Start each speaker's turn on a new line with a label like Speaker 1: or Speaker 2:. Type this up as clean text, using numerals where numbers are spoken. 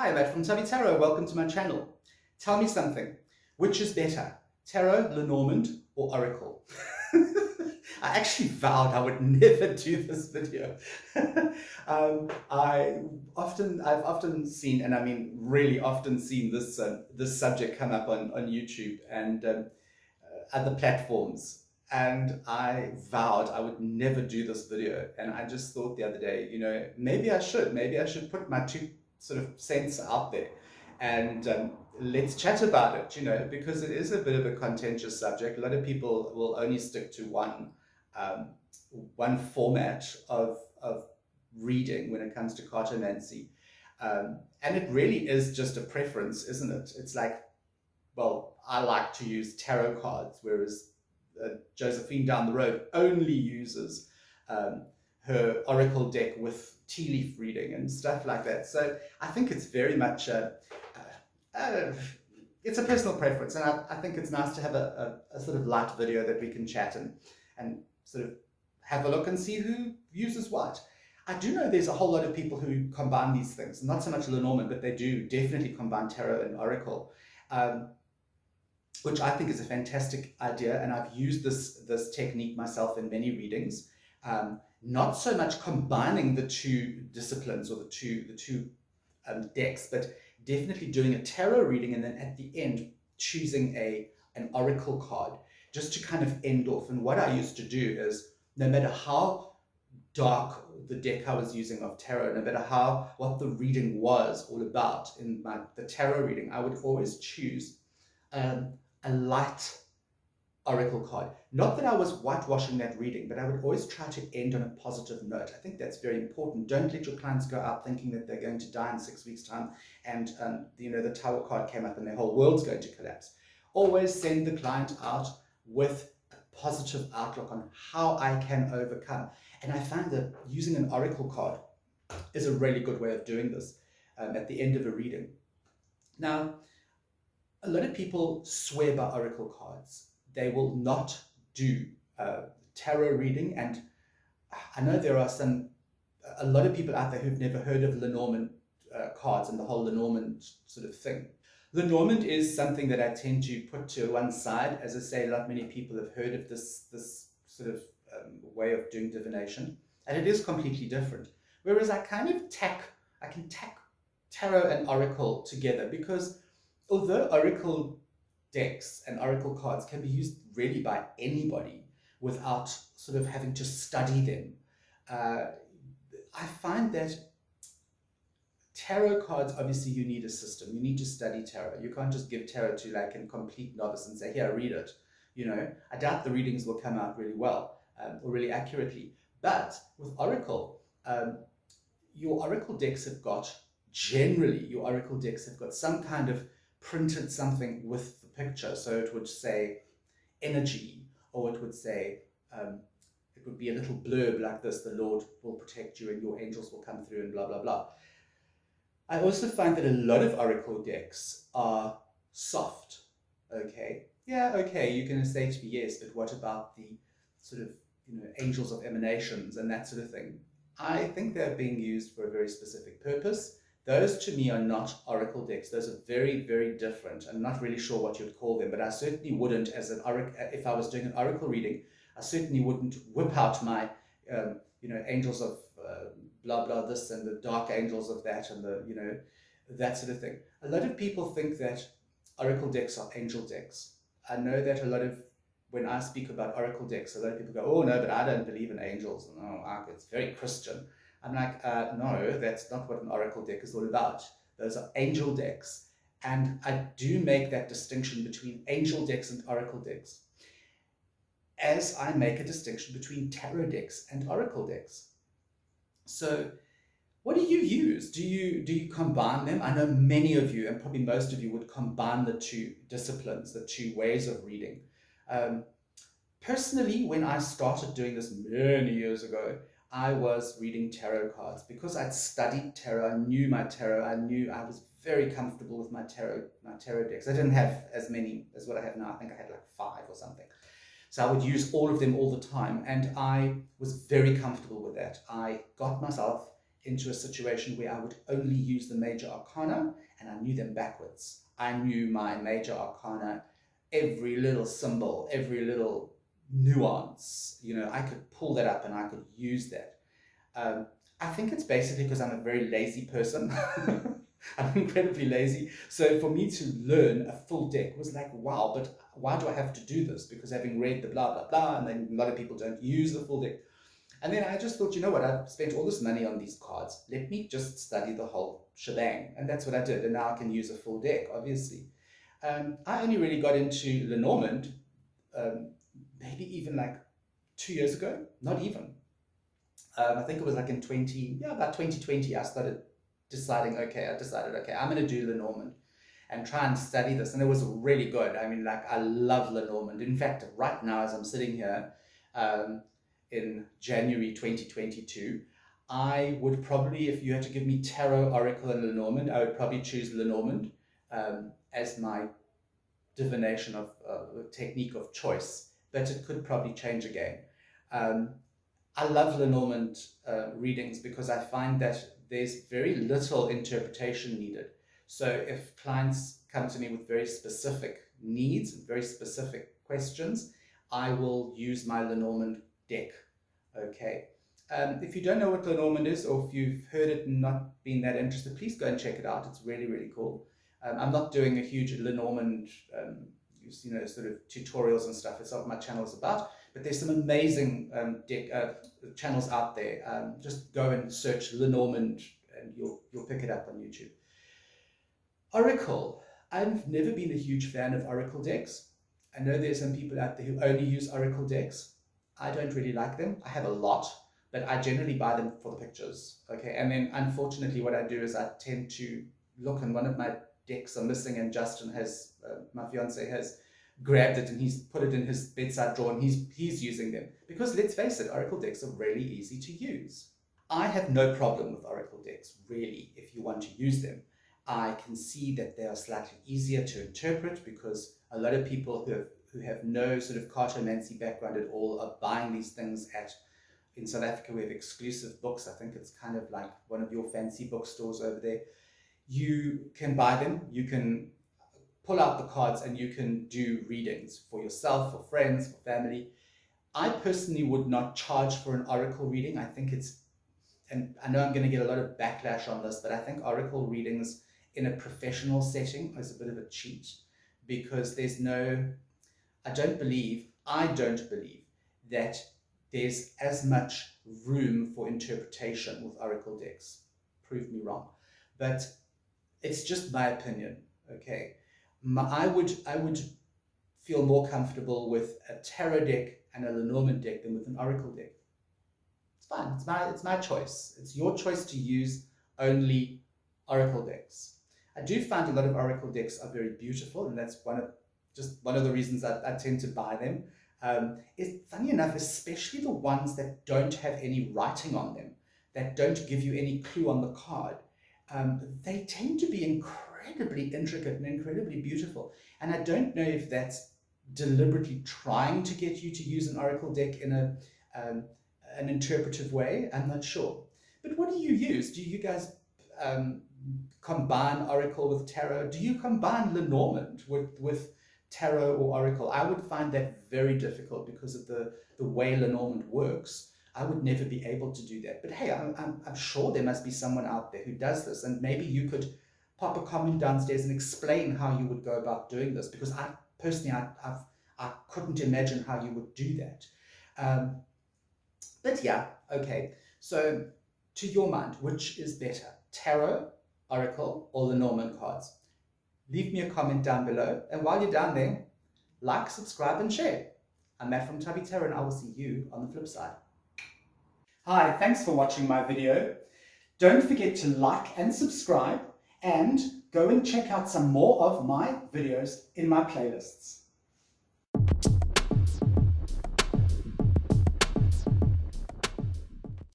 Speaker 1: Hi, I'm Matt from Tubby Tarot. Welcome to my channel. Tell me something. Which is better, tarot, Lenormand, or oracle? I actually vowed I would never do this video. I've often seen, and I mean really often seen this subject come up on YouTube and other platforms. And I vowed I would never do this video. And I just thought the other day, maybe I should. Maybe I should put my two sort of cents out there and let's chat about it, because it is a bit of a contentious subject. A lot of people will only stick to um, one format of reading when it comes to cartomancy. And it really is just a preference, isn't it? It's like, well, I like to use tarot cards, whereas Josephine down the road only uses her oracle deck with tea leaf reading and stuff like that. So I think it's very much it's a personal preference, and I think it's nice to have a sort of light video that we can chat and sort of have a look and see who uses what. I do know there's a whole lot of people who combine these things, not so much Lenormand, but they do definitely combine tarot and oracle. Which I think is a fantastic idea, and I've used this technique myself in many readings. Not so much combining the two disciplines or the two decks, but definitely doing a tarot reading and then at the end choosing an oracle card just to kind of end off. And what I used to do is, no matter how dark the deck I was using of tarot, no matter what the reading was all about in the tarot reading, I would always choose a light oracle card. Not that I was whitewashing that reading, but I would always try to end on a positive note. I think that's very important. Don't let your clients go out thinking that they're going to die in 6 weeks' time and the Tower card came up and their whole world's going to collapse. Always send the client out with a positive outlook on how I can overcome. And I find that using an oracle card is a really good way of doing this at the end of a reading. Now, a lot of people swear by oracle cards. They will not do tarot reading, and I know there are a lot of people out there who've never heard of Lenormand cards and the whole Lenormand sort of thing. Lenormand is something that I tend to put to one side. As I say, not many people have heard of this sort of way of doing divination, and it is completely different. Whereas I can tack tarot and oracle together, because although oracle decks and oracle cards can be used really by anybody without sort of having to study them, I find that tarot cards, obviously you need a system. You need to study tarot. You can't just give tarot to like a complete novice and say, here, read it. I doubt the readings will come out really well or really accurately. But with oracle, your oracle decks have got some kind of printed something with the picture. So it would say energy, or it would say, it would be a little blurb like this: the Lord will protect you and your angels will come through and blah, blah, blah. I also find that a lot of oracle decks are soft. Okay, yeah, okay, you're going to say to me, yes, but what about the sort of, angels of emanations and that sort of thing? I think they're being used for a very specific purpose. Those to me are not oracle decks. Those are very, very different. I'm not really sure what you'd call them, but I certainly wouldn't, if I was doing an oracle reading, I certainly wouldn't whip out my, angels of blah, blah, this and the dark angels of that and the, that sort of thing. A lot of people think that oracle decks are angel decks. I know that when I speak about oracle decks, a lot of people go, oh no, but I don't believe in angels. No, it's very Christian. I'm like, no, that's not what an oracle deck is all about. Those are angel decks. And I do make that distinction between angel decks and oracle decks, as I make a distinction between tarot decks and oracle decks. So what do you use? Do you combine them? I know many of you, and probably most of you, would combine the two disciplines, the two ways of reading. Personally, when I started doing this many years ago, I was reading tarot cards because I'd studied tarot. I knew my tarot. I was very comfortable with my tarot decks. I didn't have as many as what I have now. I think I had like 5 or something. So I would use all of them all the time, and I was very comfortable with that. I got myself into a situation where I would only use the major arcana, and I knew them backwards. I knew my major arcana, every little symbol, every little nuance. You know, I could pull that up and I could use that. I think it's basically because I'm a very lazy person. I'm incredibly lazy. So for me to learn a full deck was like, wow, but why do I have to do this? Because having read the blah, blah, blah, and then a lot of people don't use the full deck. And then I just thought, you know what, I've spent all this money on these cards. Let me just study the whole shebang. And that's what I did. And now I can use a full deck, obviously. I only really got into Lenormand maybe even like 2 years ago, not even. I think it was like in about 2020, I started deciding, okay, I'm going to do Lenormand and try and study this. And it was really good. I mean, like, I love Lenormand. In fact, right now, as I'm sitting here in January 2022, I would probably, if you had to give me Tarot, Oracle, and Lenormand, I would probably choose Lenormand as my divination of technique of choice, but it could probably change again. I love Lenormand readings because I find that there's very little interpretation needed. So if clients come to me with very specific needs, very specific questions, I will use my Lenormand deck. Okay. If you don't know what Lenormand is, or if you've heard it and not been that interested, please go and check it out. It's really, really cool. I'm not doing a huge Lenormand, sort of tutorials and stuff. It's not what my channel is about. But there's some amazing channels out there. Just go and search Lenormand and you'll pick it up on YouTube. Oracle. I've never been a huge fan of Oracle decks. I know there's some people out there who only use Oracle decks. I don't really like them. I have a lot, but I generally buy them for the pictures. Okay, and then unfortunately what I do is I tend to look, and one of my decks are missing, and Justin has, my fiance has grabbed it and he's put it in his bedside drawer and he's using them. Because let's face it, Oracle decks are really easy to use. I have no problem with Oracle decks, really, if you want to use them. I can see that they are slightly easier to interpret because a lot of people who have no sort of cartomancy background at all are buying these things in South Africa we have exclusive books. I think it's kind of like one of your fancy bookstores over there. You can buy them, you can pull out the cards and you can do readings for yourself, for friends, for family. I personally would not charge for an Oracle reading. I think and I know I'm going to get a lot of backlash on this, but I think Oracle readings in a professional setting is a bit of a cheat because I don't believe that there's as much room for interpretation with Oracle decks. Prove me wrong. But it's just my opinion, okay? I would feel more comfortable with a tarot deck and a Lenormand deck than with an Oracle deck. It's fine. It's my choice. It's your choice to use only Oracle decks. I do find a lot of Oracle decks are very beautiful, and that's one of the reasons I tend to buy them. It's funny enough, especially the ones that don't have any writing on them, that don't give you any clue on the card. They tend to be incredibly intricate and incredibly beautiful. And I don't know if that's deliberately trying to get you to use an Oracle deck in an interpretive way. I'm not sure. But what do you use? Do you guys combine Oracle with Tarot? Do you combine Lenormand with Tarot or Oracle? I would find that very difficult because of the way Lenormand works. I would never be able to do that. But hey, I'm sure there must be someone out there who does this, and maybe you could pop a comment downstairs and explain how you would go about doing this, because I personally, I couldn't imagine how you would do that. But yeah, okay. So to your mind, which is better, Tarot, Oracle, or Lenormand cards? Leave me a comment down below. And while you're down there, like, subscribe, and share. I'm Matt from Tubby Tarot, and I will see you on the flip side. Hi, thanks for watching my video. Don't forget to like and subscribe, and go and check out some more of my videos in my playlists.